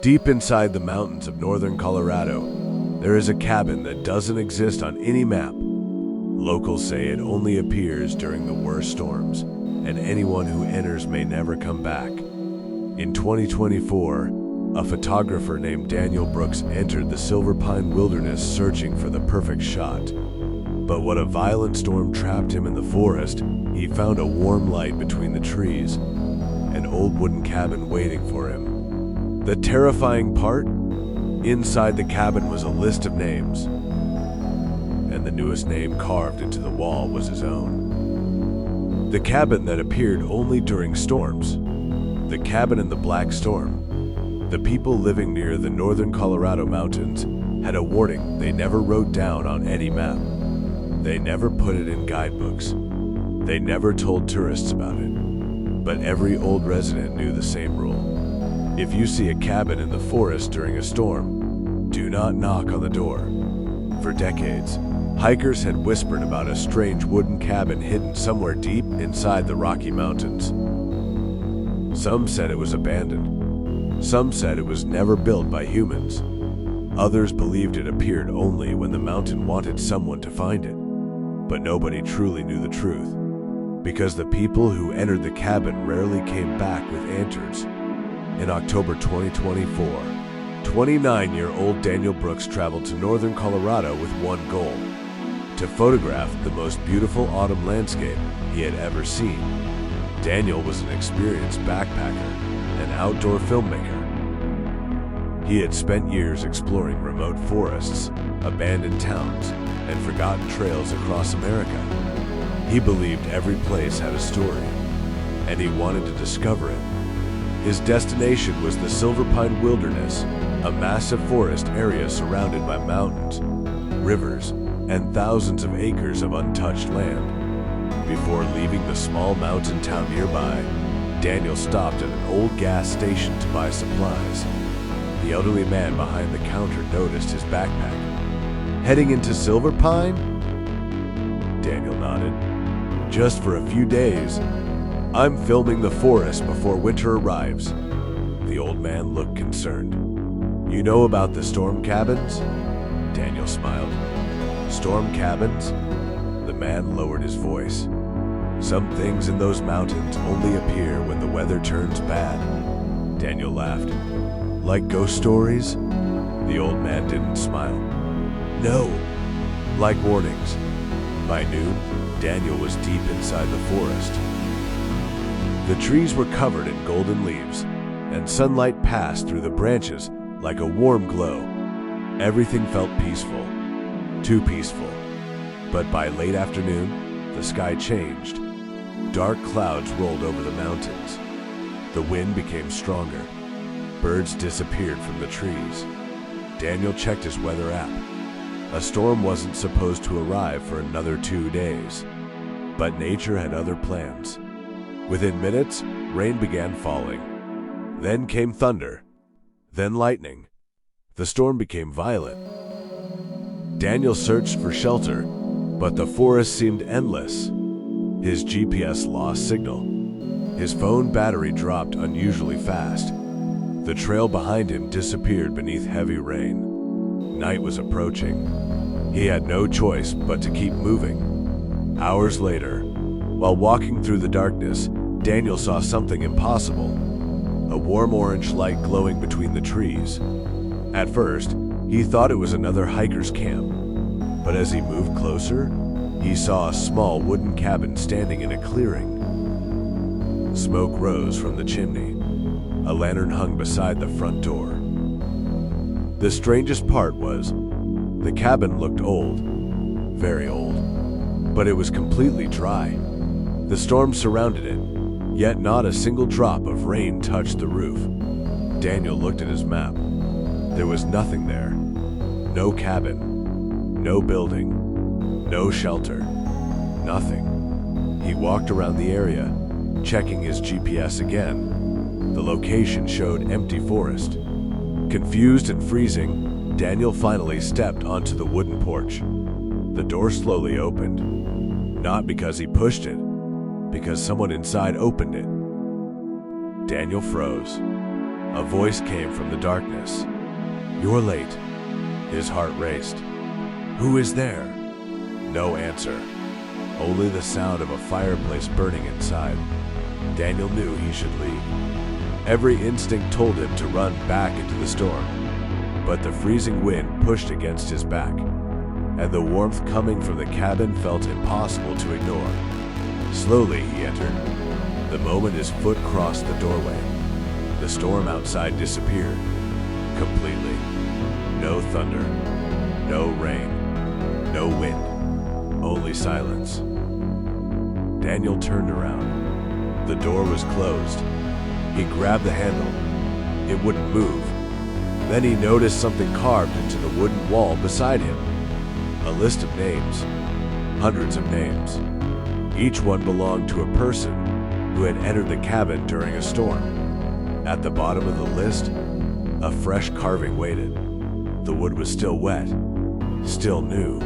Deep inside the mountains of northern Colorado, there is a cabin that doesn't exist on any map. Locals say it only appears during the worst storms, and anyone who enters may never come back. In 2024, a photographer named Daniel Brooks entered the Silver Pine Wilderness searching for the perfect shot. But when a violent storm trapped him in the forest, he found a warm light between the trees, an old wooden cabin waiting for him. The terrifying part? Inside the cabin was a list of names, and the newest name carved into the wall was his own. The cabin that appeared only during storms. The cabin in the Black Storm. The people living near the northern Colorado mountains had a warning they never wrote down on any map. They never put it in guidebooks. They never told tourists about it. But every old resident knew the same rule. If you see a cabin in the forest during a storm, do not knock on the door. For decades, hikers had whispered about a strange wooden cabin hidden somewhere deep inside the Rocky Mountains. Some said it was abandoned. Some said it was never built by humans. Others believed it appeared only when the mountain wanted someone to find it. But nobody truly knew the truth, because the people who entered the cabin rarely came back with answers. In October 2024, 29-year-old Daniel Brooks traveled to northern Colorado with one goal: to photograph the most beautiful autumn landscape he had ever seen. Daniel was an experienced backpacker, an outdoor filmmaker. He had spent years exploring remote forests, abandoned towns, and forgotten trails across America. He believed every place had a story, and he wanted to discover it. His destination was the Silver Pine Wilderness, a massive forest area surrounded by mountains, rivers, and thousands of acres of untouched land. Before leaving the small mountain town nearby, Daniel stopped at an old gas station to buy supplies. The elderly man behind the counter noticed his backpack. "Heading into Silver Pine?" Daniel nodded. "Just for a few days. I'm filming the forest before winter arrives." The old man looked concerned. "You know about the storm cabins?" Daniel smiled. "Storm cabins?" The man lowered his voice. "Some things in those mountains only appear when the weather turns bad." Daniel laughed. "Like ghost stories?" The old man didn't smile. "No, like warnings." By noon, Daniel was deep inside the forest. The trees were covered in golden leaves, and sunlight passed through the branches like a warm glow. Everything felt peaceful, too peaceful. But by late afternoon, the sky changed. Dark clouds rolled over the mountains. The wind became stronger. Birds disappeared from the trees. Daniel checked his weather app. A storm wasn't supposed to arrive for another 2 days. But nature had other plans. Within minutes, rain began falling. Then came thunder. Then lightning. The storm became violent. Daniel searched for shelter, but the forest seemed endless. His GPS lost signal. His phone battery dropped unusually fast. The trail behind him disappeared beneath heavy rain. Night was approaching. He had no choice but to keep moving. Hours later, while walking through the darkness, Daniel saw something impossible: a warm orange light glowing between the trees. At first, he thought it was another hiker's camp, but as he moved closer, he saw a small wooden cabin standing in a clearing. Smoke rose from the chimney. A lantern hung beside the front door. The strangest part was, the cabin looked old, very old, but it was completely dry. The storm surrounded it, yet not a single drop of rain touched the roof. Daniel looked at his map. There was nothing there. No cabin, no building, no shelter, nothing. He walked around the area, checking his GPS again. The location showed empty forest. Confused and freezing, Daniel finally stepped onto the wooden porch. The door slowly opened, not because he pushed it, because someone inside opened it. Daniel froze. A voice came from the darkness. "You're late." His heart raced. "Who is there?" No answer. Only the sound of a fireplace burning inside. Daniel knew he should leave. Every instinct told him to run back into the storm, but the freezing wind pushed against his back, and the warmth coming from the cabin felt impossible to ignore. Slowly he entered. The moment his foot crossed the doorway, the storm outside disappeared completely. No thunder, no rain, no wind, only silence. Daniel turned around. The door was closed. He grabbed the handle. It wouldn't move. Then he noticed something carved into the wooden wall beside him. A list of names. Hundreds of names. Each one belonged to a person who had entered the cabin during a storm. At the bottom of the list, a fresh carving waited. The wood was still wet, still new.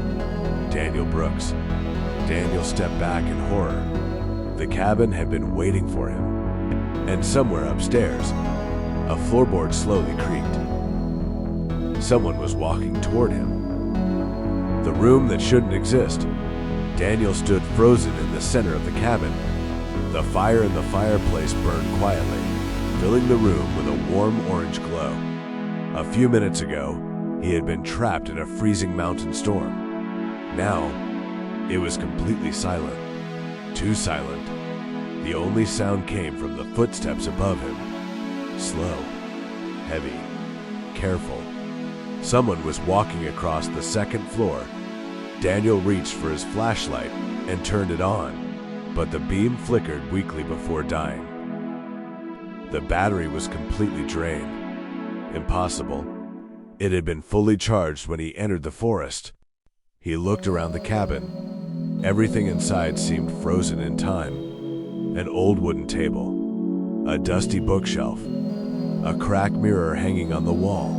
Daniel Brooks. Daniel stepped back in horror. The cabin had been waiting for him. And somewhere upstairs, a floorboard slowly creaked. Someone was walking toward him. The room that shouldn't exist. Daniel stood frozen in the center of the cabin. The fire in the fireplace burned quietly, filling the room with a warm orange glow. A few minutes ago, he had been trapped in a freezing mountain storm. Now, it was completely silent. Too silent. The only sound came from the footsteps above him. Slow, heavy, careful. Someone was walking across the second floor. Daniel reached for his flashlight and turned it on, but the beam flickered weakly before dying. The battery was completely drained. Impossible. It had been fully charged when he entered the forest. He looked around the cabin. Everything inside seemed frozen in time. An old wooden table, a dusty bookshelf, a cracked mirror hanging on the wall,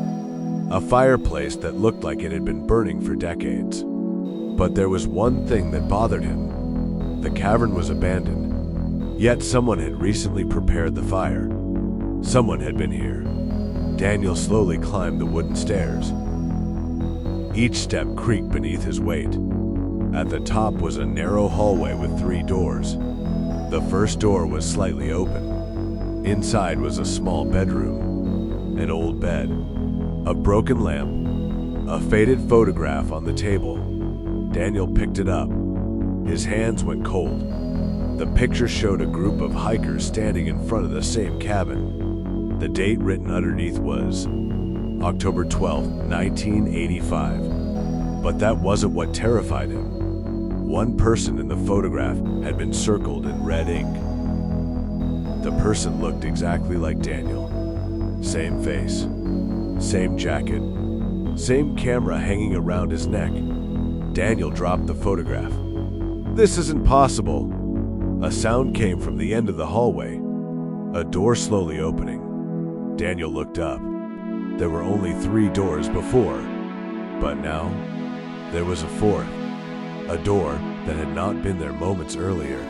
a fireplace that looked like it had been burning for decades. But there was one thing that bothered him. The cavern was abandoned, yet someone had recently prepared the fire. Someone had been here. Daniel slowly climbed the wooden stairs. Each step creaked beneath his weight. At the top was a narrow hallway with 3 doors. The first door was slightly open. Inside was a small bedroom, an old bed, a broken lamp, a faded photograph on the table. Daniel picked it up. His hands went cold. The picture showed a group of hikers standing in front of the same cabin. The date written underneath was October 12, 1985. But that wasn't what terrified him. One person in the photograph had been circled in red ink. The person looked exactly like Daniel. Same face, same jacket, same camera hanging around his neck. Daniel dropped the photograph. "This isn't possible." A sound came from the end of the hallway, a door slowly opening. Daniel looked up. There were only 3 doors before, but now there was a 4th. A door that had not been there moments earlier.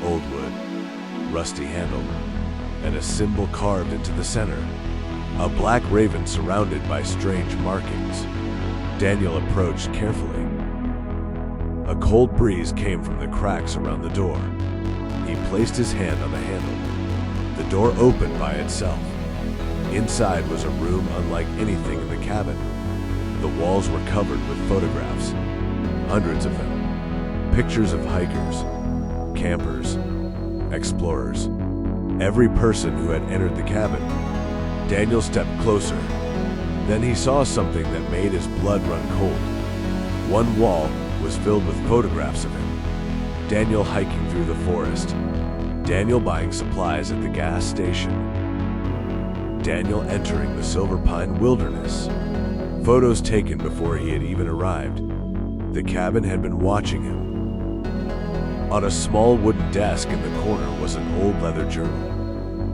Old wood, rusty handle, and a symbol carved into the center. A black raven surrounded by strange markings. Daniel approached carefully. A cold breeze came from the cracks around the door. He placed his hand on the handle. The door opened by itself. Inside was a room unlike anything in the cabin. The walls were covered with photographs. Hundreds of them. Pictures of hikers, campers, explorers. Every person who had entered the cabin. Daniel stepped closer. Then he saw something that made his blood run cold. One wall was filled with photographs of him. Daniel hiking through the forest. Daniel buying supplies at the gas station. Daniel entering the Silver Pine wilderness. Photos taken before he had even arrived. The cabin had been watching him. On a small wooden desk in the corner was an old leather journal.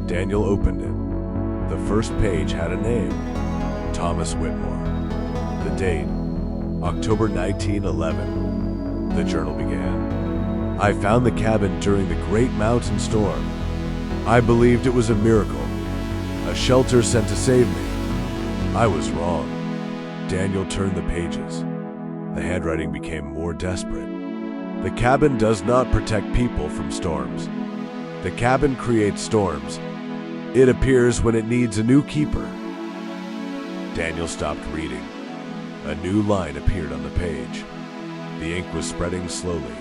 Daniel opened it. The first page had a name, Thomas Whitmore. The date, October 1911. The journal began. "I found the cabin during the Great Mountain Storm. I believed it was a miracle. A shelter sent to save me. I was wrong. Daniel turned the pages. The handwriting became more desperate. The cabin does not protect people from storms. The cabin creates storms. It appears when it needs a new keeper. Daniel stopped reading. A new line appeared on the page. The ink was spreading slowly,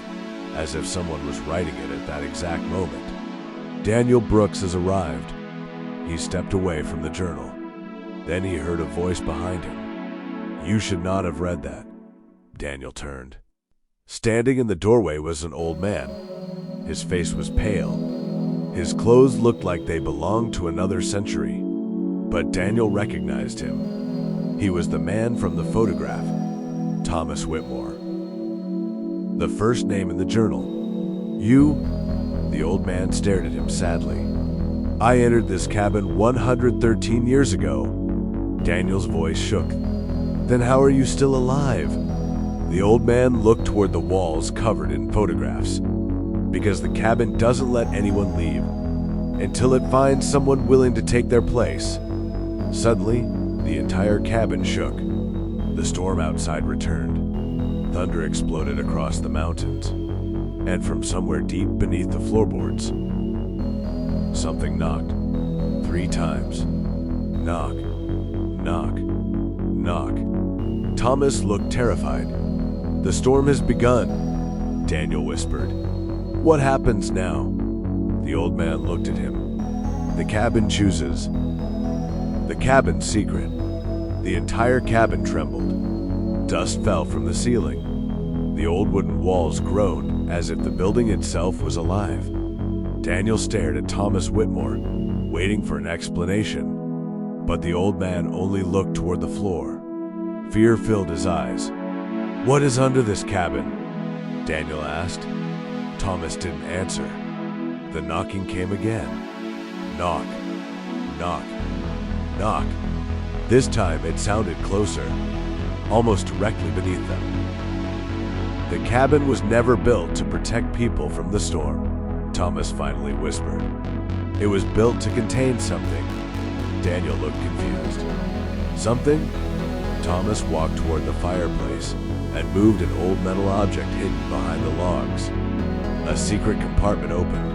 as if someone was writing it at that exact moment. Daniel Brooks has arrived. He stepped away from the journal. Then he heard a voice behind him. You should not have read that. Daniel turned. Standing in the doorway was an old man. His face was pale. His clothes looked like they belonged to another century. But Daniel recognized him. He was the man from the photograph, Thomas Whitmore. The first name in the journal. You? The old man stared at him sadly. I entered this cabin 113 years ago. Daniel's voice shook. Then how are you still alive? The old man looked toward the walls covered in photographs. Because the cabin doesn't let anyone leave until it finds someone willing to take their place. Suddenly, the entire cabin shook. The storm outside returned. Thunder exploded across the mountains. And from somewhere deep beneath the floorboards, something knocked 3 times. Knock, knock, knock. Thomas looked terrified. The storm has begun, Daniel whispered. What happens now? The old man looked at him. The cabin chooses. The cabin's secret. The entire cabin trembled. Dust fell from the ceiling. The old wooden walls groaned as if the building itself was alive. Daniel stared at Thomas Whitmore, waiting for an explanation. But the old man only looked toward the floor. Fear filled his eyes. What is under this cabin? Daniel asked. Thomas didn't answer. The knocking came again. Knock, knock, knock. This time it sounded closer, almost directly beneath them. The cabin was never built to protect people from the storm, Thomas finally whispered. It was built to contain something. Daniel looked confused. Something? Thomas walked toward the fireplace and moved an old metal object hidden behind the logs. A secret compartment opened.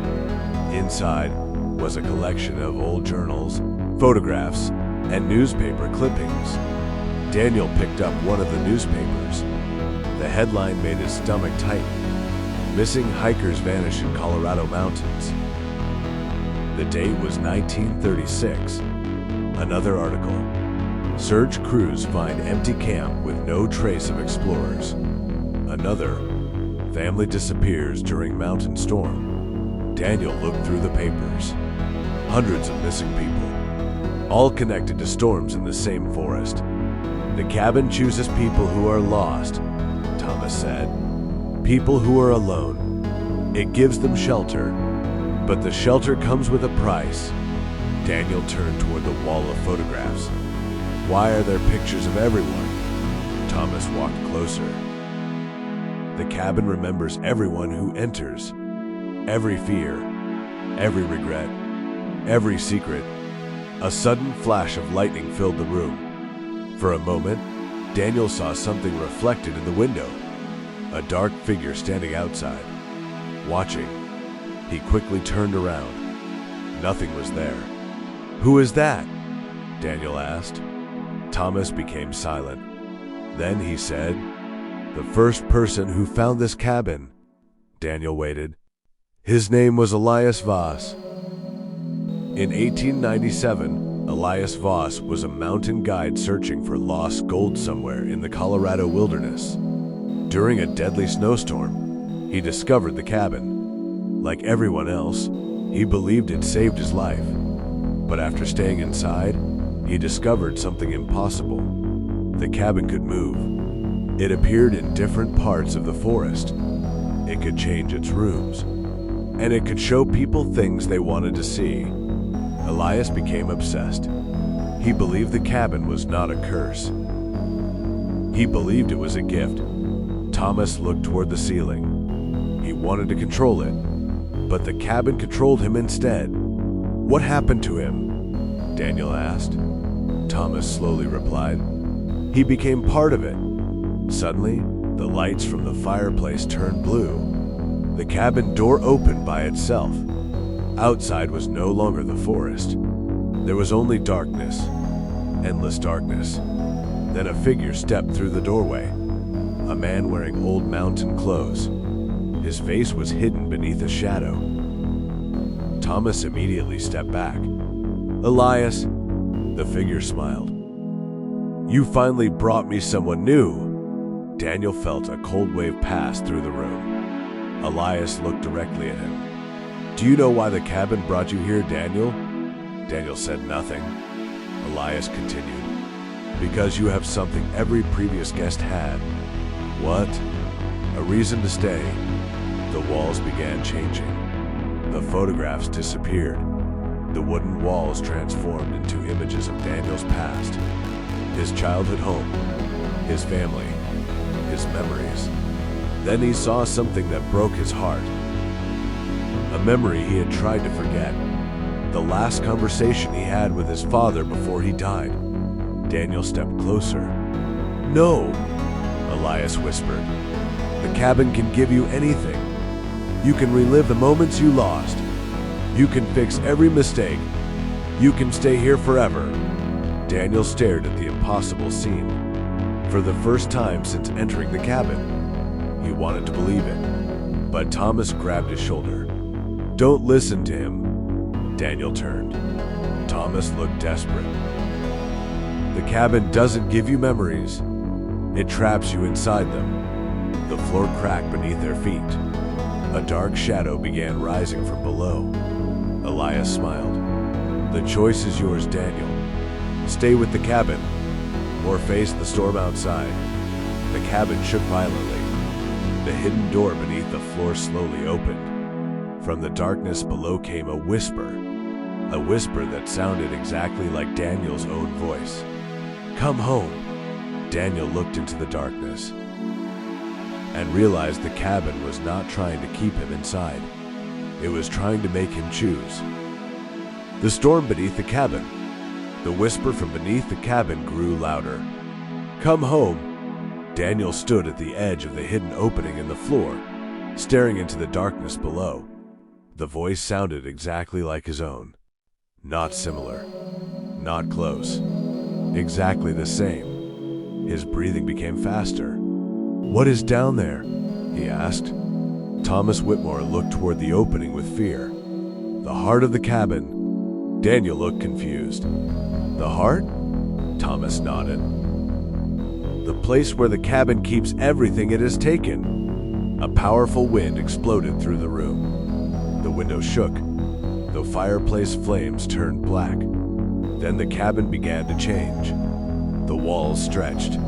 Inside was a collection of old journals, photographs, and newspaper clippings. Daniel picked up one of the newspapers. The headline made his stomach tighten. Missing hikers vanish in Colorado mountains. The date was 1936. Another article. Search crews find empty camp with no trace of explorers. Another. Family disappears during mountain storm. Daniel looked through the papers. Hundreds of missing people, all connected to storms in the same forest. The cabin chooses people who are lost, Thomas said. People who are alone. It gives them shelter, but the shelter comes with a price. Daniel turned toward the wall of photographs. Why are there pictures of everyone? Thomas walked closer. The cabin remembers everyone who enters. Every fear, every regret, every secret. A sudden flash of lightning filled the room. For a moment, Daniel saw something reflected in the window. A dark figure standing outside, watching. He quickly turned around. Nothing was there. Who is that? Daniel asked. Thomas became silent. Then he said, the first person who found this cabin. Daniel waited. His name was Elias Voss. In 1897, Elias Voss was a mountain guide searching for lost gold somewhere in the Colorado wilderness. During a deadly snowstorm, he discovered the cabin. Like everyone else, he believed it saved his life. But after staying inside, he discovered something impossible. The cabin could move. It appeared in different parts of the forest. It could change its rooms. And it could show people things they wanted to see. Elias became obsessed. He believed the cabin was not a curse. He believed it was a gift. Thomas looked toward the ceiling. He wanted to control it, but the cabin controlled him instead. What happened to him? Daniel asked. Thomas slowly replied. He became part of it. Suddenly, the lights from the fireplace turned blue. The cabin door opened by itself. Outside was no longer the forest. There was only darkness, endless darkness. Then a figure stepped through the doorway. A man wearing old mountain clothes. His face was hidden beneath a shadow. Thomas immediately stepped back. Elias, the figure smiled. You finally brought me someone new. Daniel felt a cold wave pass through the room. Elias looked directly at him. Do you know why the cabin brought you here, Daniel? Daniel said nothing. Elias continued. Because you have something every previous guest had. What? A reason to stay. The walls began changing. The photographs disappeared. The wooden walls transformed into images of Daniel's past. His childhood home, his family, his memories. Then he saw something that broke his heart. A memory he had tried to forget. The last conversation he had with his father before he died. Daniel stepped closer. No, Elias whispered. The cabin can give you anything. You can relive the moments you lost. You can fix every mistake. You can stay here forever. Daniel stared at the impossible scene. For the first time since entering the cabin, he wanted to believe it. But Thomas grabbed his shoulder. Don't listen to him. Daniel turned. Thomas looked desperate. The cabin doesn't give you memories. It traps you inside them. The floor cracked beneath their feet. A dark shadow began rising from below. Elias smiled. The choice is yours, Daniel. Stay with the cabin, or face the storm outside. The cabin shook violently. The hidden door beneath the floor slowly opened. From the darkness below came a whisper that sounded exactly like Daniel's own voice. Come home. Daniel looked into the darkness and realized the cabin was not trying to keep him inside. It was trying to make him choose. The storm beneath the cabin. The whisper from beneath the cabin grew louder. Come home. Daniel stood at the edge of the hidden opening in the floor, staring into the darkness below. The voice sounded exactly like his own. Not similar. Not close. Exactly the same. His breathing became faster. What is down there? He asked. Thomas Whitmore looked toward the opening with fear. The heart of the cabin. Daniel looked confused. The heart? Thomas nodded. The place where the cabin keeps everything it has taken. A powerful wind exploded through the room. The window shook. The fireplace flames turned black. Then the cabin began to change. The walls stretched.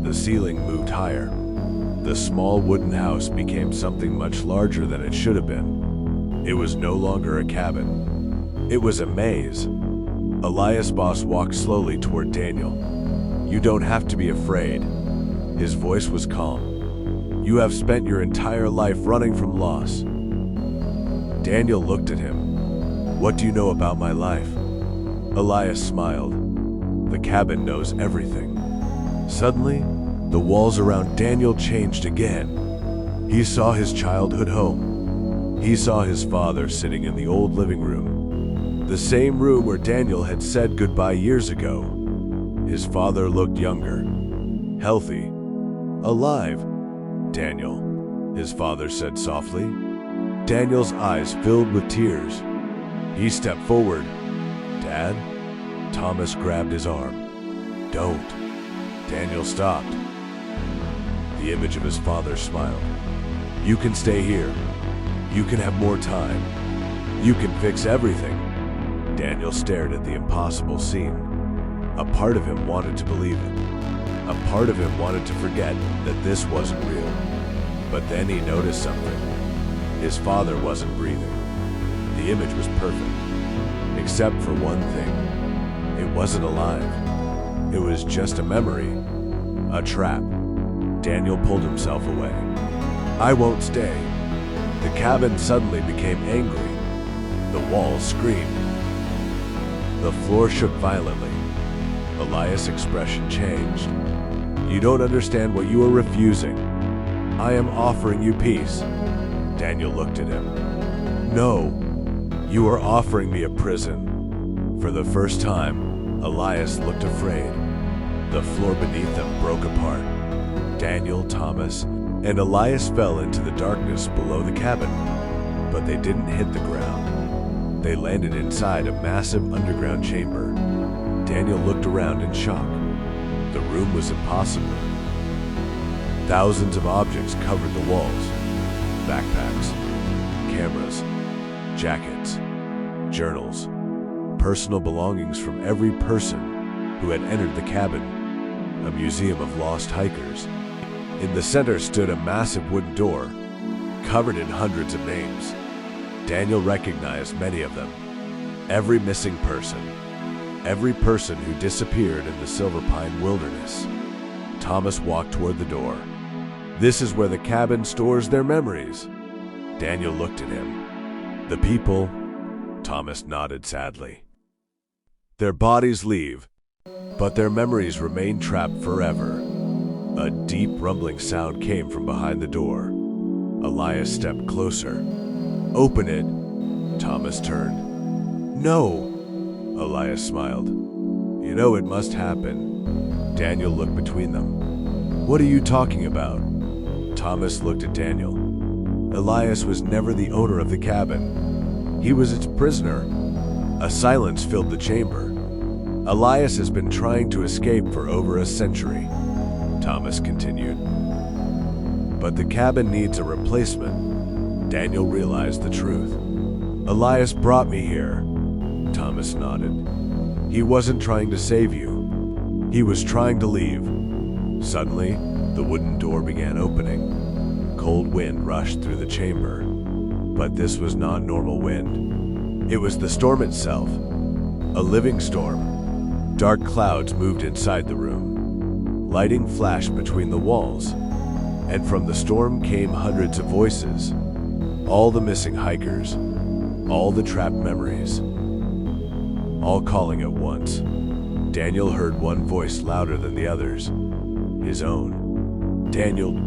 The ceiling moved higher. The small wooden house became something much larger than it should have been. It was no longer a cabin. It was a maze. Elias Boss walked slowly toward Daniel. You don't have to be afraid. His voice was calm. You have spent your entire life running from loss. Daniel looked at him. What do you know about my life? Elias smiled. The cabin knows everything. Suddenly, the walls around Daniel changed again. He saw his childhood home. He saw his father sitting in the old living room. The same room where Daniel had said goodbye years ago. His father looked younger, healthy, alive. Daniel, his father said softly. Daniel's eyes filled with tears. He stepped forward. Dad? Thomas grabbed his arm. Don't. Daniel stopped. The image of his father smiled. You can stay here. You can have more time. You can fix everything. Daniel stared at the impossible scene. A part of him wanted to believe it. A part of him wanted to forget that this wasn't real. But then he noticed something. His father wasn't breathing. The image was perfect. Except for one thing. It wasn't alive. It was just a memory. A trap. Daniel pulled himself away. I won't stay. The cabin suddenly became angry. The walls screamed. The floor shook violently. Elias' expression changed. "You don't understand what you are refusing. I am offering you peace." Daniel looked at him. "No, you are offering me a prison." For the first time, Elias looked afraid. The floor beneath them broke apart. Daniel, Thomas, and Elias fell into the darkness below the cabin, but they didn't hit the ground. They landed inside a massive underground chamber. Daniel looked around in shock. The room was impossible. Thousands of objects covered the walls. Backpacks, cameras, jackets, journals, personal belongings from every person who had entered the cabin. A museum of lost hikers. In the center stood a massive wooden door, covered in hundreds of names. Daniel recognized many of them. Every missing person. Every person who disappeared in the Silver Pine wilderness. Thomas walked toward the door. "This is where the cabin stores their memories." Daniel looked at him. "The people," Thomas nodded sadly. "Their bodies leave, but their memories remain trapped forever." A deep rumbling sound came from behind the door. Elias stepped closer. "Open it." Thomas turned. "No." Elias smiled. "You know it must happen." Daniel looked between them. "What are you talking about?" Thomas looked at Daniel. "Elias was never the owner of the cabin. He was its prisoner." A silence filled the chamber. "Elias has been trying to escape for over a century," Thomas continued. "But the cabin needs a replacement." Daniel realized the truth. "Elias brought me here." Thomas nodded. "He wasn't trying to save you. He was trying to leave." Suddenly, the wooden door began opening. Cold wind rushed through the chamber. But this was not normal wind. It was the storm itself. A living storm. Dark clouds moved inside the room. Lighting flashed between the walls. And from the storm came hundreds of voices. All the missing hikers. All the trapped memories. All calling at once. Daniel heard one voice louder than the others. His own. "Daniel,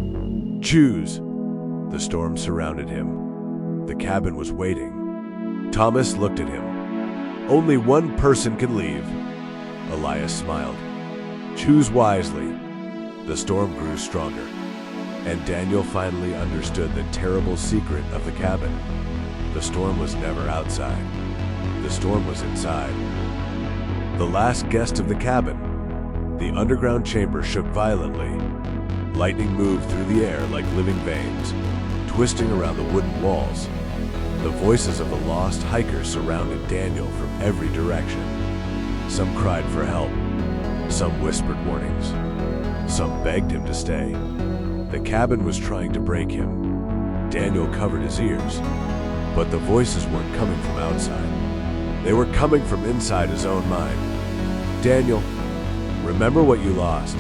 choose!" The storm surrounded him. The cabin was waiting. Thomas looked at him. "Only one person can leave." Elias smiled. "Choose wisely." The storm grew stronger, and Daniel finally understood the terrible secret of the cabin. The storm was never outside. The storm was inside. The last guest of the cabin. The underground chamber shook violently. Lightning moved through the air like living veins, twisting around the wooden walls. The voices of the lost hikers surrounded Daniel from every direction. Some cried for help. Some whispered warnings. Some begged him to stay. The cabin was trying to break him. Daniel covered his ears. But the voices weren't coming from outside. They were coming from inside his own mind. "Daniel, remember what you lost.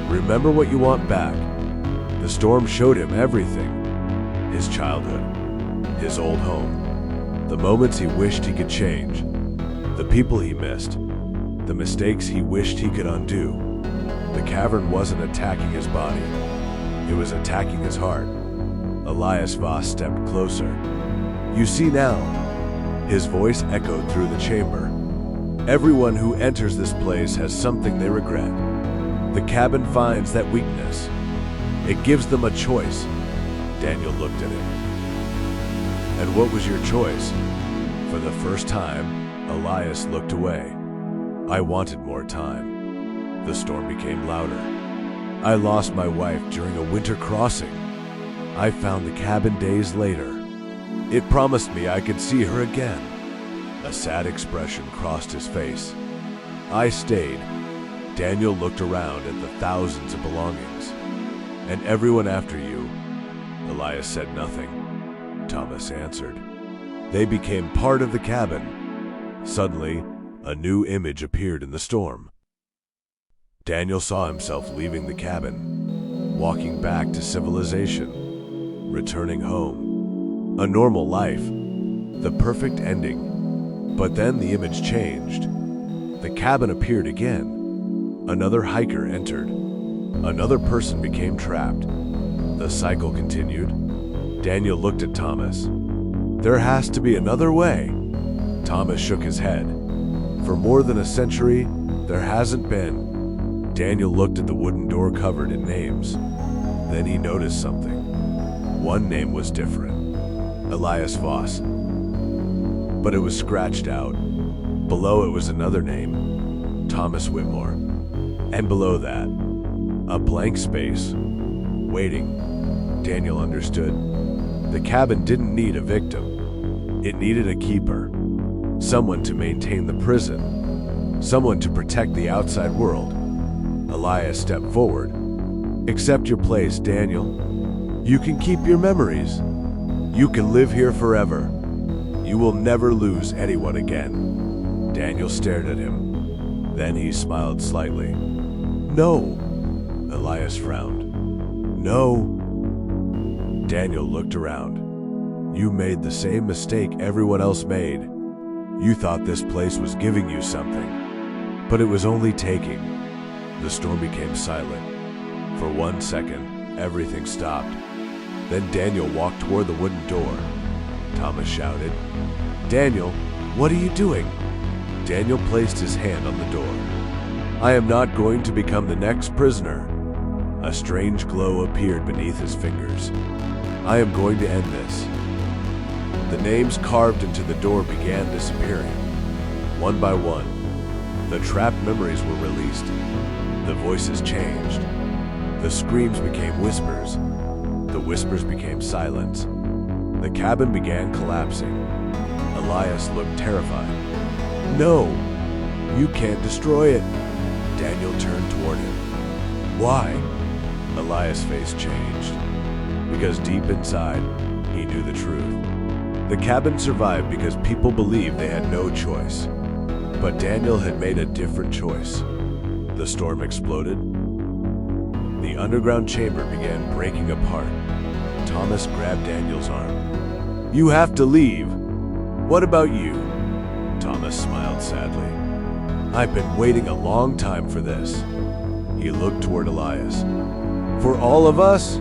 Remember what you want back." The storm showed him everything. His childhood. His old home. The moments he wished he could change. The people he missed. The mistakes he wished he could undo. The cavern wasn't attacking his body. It was attacking his heart. Elias Voss stepped closer. "You see now." His voice echoed through the chamber. "Everyone who enters this place has something they regret. The cabin finds that weakness. It gives them a choice." Daniel looked at him. "And what was your choice?" For the first time, Elias looked away. "I wanted more time." The storm became louder. "I lost my wife during a winter crossing. I found the cabin days later. It promised me I could see her again." A sad expression crossed his face. "I stayed." Daniel looked around at the thousands of belongings. "And everyone after you?" Elias said nothing. Thomas answered. "They became part of the cabin." Suddenly, a new image appeared in the storm. Daniel saw himself leaving the cabin, walking back to civilization, returning home. A normal life, the perfect ending. But then the image changed. The cabin appeared again. Another hiker entered. Another person became trapped. The cycle continued. Daniel looked at Thomas. "There has to be another way." Thomas shook his head. "For more than a century, there hasn't been." Daniel looked at the wooden door covered in names. Then he noticed something. One name was different. Elias Voss. But it was scratched out. Below it was another name. Thomas Whitmore. And below that, a blank space. Waiting. Daniel understood. The cabin didn't need a victim. It needed a keeper. Someone to maintain the prison. Someone to protect the outside world. Elias stepped forward. "Accept your place, Daniel. You can keep your memories. You can live here forever. You will never lose anyone again." Daniel stared at him. Then he smiled slightly. "No." Elias frowned. "No." Daniel looked around. "You made the same mistake everyone else made. You thought this place was giving you something, but it was only taking." The storm became silent. For 1 second, everything stopped. Then Daniel walked toward the wooden door. Thomas shouted, "Daniel, what are you doing?" Daniel placed his hand on the door. "I am not going to become the next prisoner." A strange glow appeared beneath his fingers. "I am going to end this." The names carved into the door began disappearing. One by one, the trapped memories were released. The voices changed. The screams became whispers. The whispers became silence. The cabin began collapsing. Elias looked terrified. "No, you can't destroy it." Daniel turned toward him. "Why?" Elias' face changed. Because deep inside, he knew the truth. The cabin survived because people believed they had no choice. But Daniel had made a different choice. The storm exploded. The underground chamber began breaking apart. Thomas grabbed Daniel's arm. "You have to leave." "What about you?" Thomas smiled sadly. "I've been waiting a long time for this." He looked toward Elias. "For all of us?"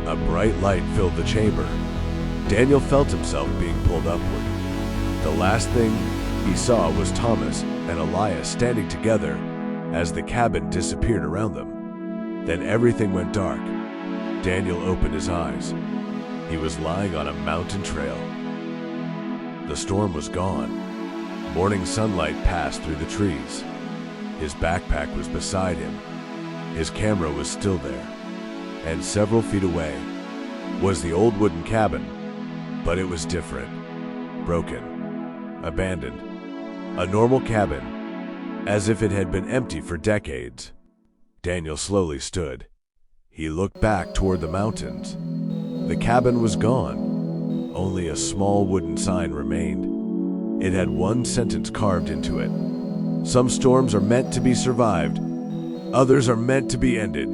A bright light filled the chamber. Daniel felt himself being pulled upward. The last thing he saw was Thomas and Elias standing together as the cabin disappeared around them. Then everything went dark. Daniel opened his eyes. He was lying on a mountain trail. The storm was gone. Morning sunlight passed through the trees. His backpack was beside him. His camera was still there. And several feet away was the old wooden cabin. But it was different. Broken. Abandoned. A normal cabin, as if it had been empty for decades. Daniel slowly stood. He looked back toward the mountains. The cabin was gone. Only a small wooden sign remained. It had one sentence carved into it. "Some storms are meant to be survived. Others are meant to be ended."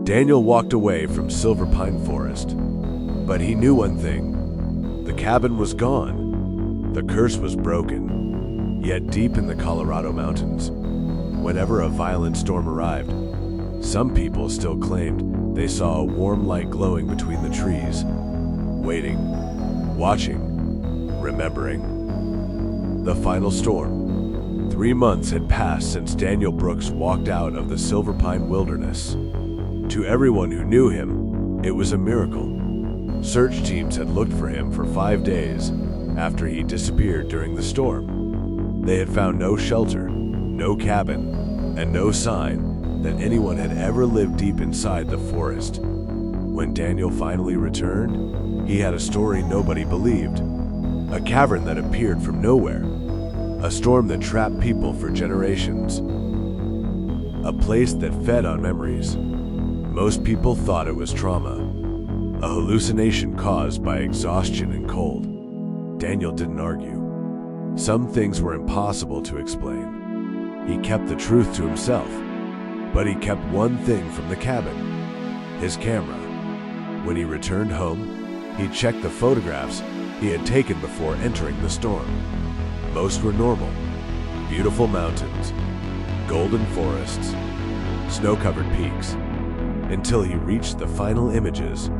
Daniel walked away from Silver Pine Forest. But he knew one thing. The cabin was gone. The curse was broken. Yet deep in the Colorado mountains, whenever a violent storm arrived, some people still claimed they saw a warm light glowing between the trees, waiting, watching, remembering. The final storm. 3 months had passed since Daniel Brooks walked out of the Silver Pine Wilderness. To everyone who knew him, it was a miracle. Search teams had looked for him for 5 days after he disappeared during the storm. They had found no shelter, no cabin, and no sign that anyone had ever lived deep inside the forest. When Daniel finally returned, he had a story nobody believed. A cavern that appeared from nowhere. A storm that trapped people for generations. A place that fed on memories. Most people thought it was trauma. A hallucination caused by exhaustion and cold. Daniel didn't argue. Some things were impossible to explain. He kept the truth to himself, but he kept one thing from the cabin: his camera. When he returned home, he checked the photographs he had taken before entering the storm. Most were normal. Beautiful mountains, golden forests, snow-covered peaks, until he reached the final images.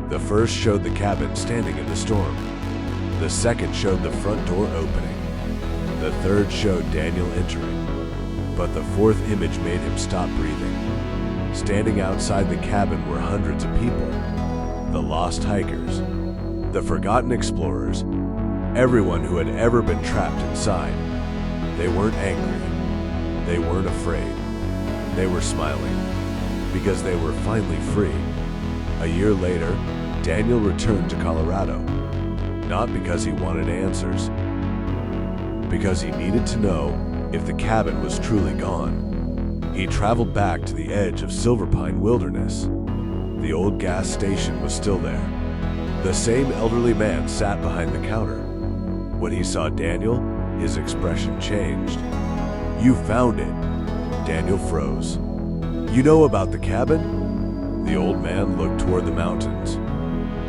The first showed the cabin standing in the storm. The second showed the front door opening. The third showed Daniel entering. But the fourth image made him stop breathing. Standing outside the cabin were hundreds of people. The lost hikers, the forgotten explorers, everyone who had ever been trapped inside. They weren't angry. They weren't afraid. They were smiling because they were finally free. A year later, Daniel returned to Colorado, not because he wanted answers, because he needed to know if the cabin was truly gone. He traveled back to the edge of Silverpine Wilderness. The old gas station was still there. The same elderly man sat behind the counter. When he saw Daniel, his expression changed. "You found it." Daniel froze. "You know about the cabin?" The old man looked toward the mountains.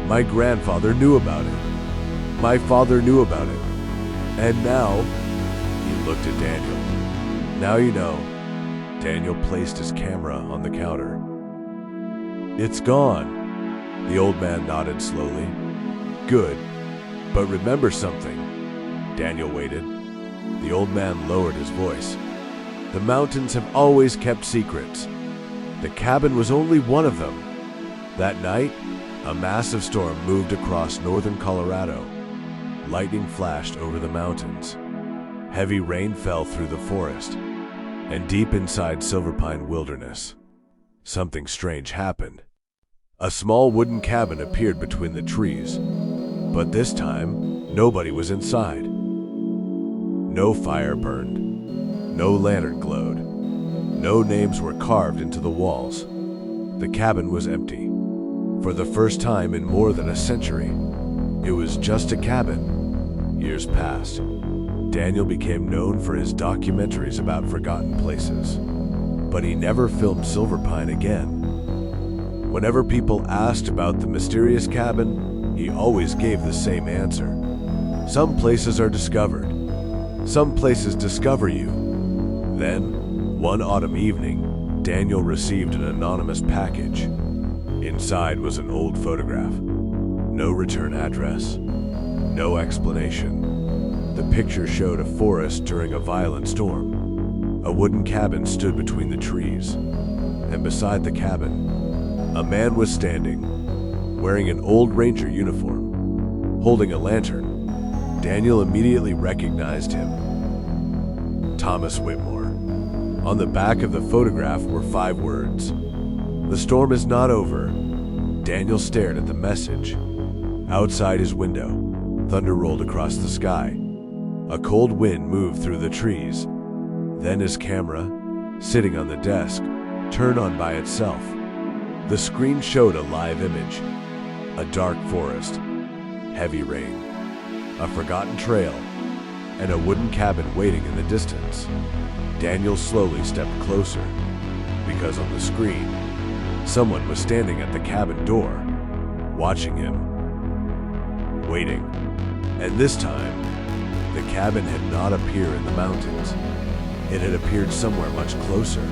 "My grandfather knew about it. My father knew about it. And now," he looked at Daniel. "Now you know." Daniel placed his camera on the counter. "It's gone." The old man nodded slowly. "Good. But remember something." Daniel waited. The old man lowered his voice. "The mountains have always kept secrets. The cabin was only one of them." That night, a massive storm moved across northern Colorado. Lightning flashed over the mountains. Heavy rain fell through the forest. And deep inside Silverpine Wilderness, something strange happened. A small wooden cabin appeared between the trees, but this time, nobody was inside. No fire burned, no lantern glowed, no names were carved into the walls. The cabin was empty. For the first time in more than a century, it was just a cabin. Years passed. Daniel became known for his documentaries about forgotten places, but he never filmed Silverpine again. Whenever people asked about the mysterious cabin, he always gave the same answer. Some places are discovered. Some places discover you. Then, one autumn evening, Daniel received an anonymous package. Inside was an old photograph. No return address. No explanation. The picture showed a forest during a violent storm. A wooden cabin stood between the trees, and beside the cabin, a man was standing, wearing an old ranger uniform, holding a lantern. Daniel immediately recognized him. Thomas Whitmore. On the back of the photograph were 5 words. "The storm is not over." Daniel stared at the message. Outside his window, thunder rolled across the sky. A cold wind moved through the trees. Then his camera, sitting on the desk, turned on by itself. The screen showed a live image. A dark forest, heavy rain, a forgotten trail, and a wooden cabin waiting in the distance. Daniel slowly stepped closer, because on the screen, someone was standing at the cabin door, watching him, waiting. And this time, the cabin had not appeared in the mountains. It had appeared somewhere much closer.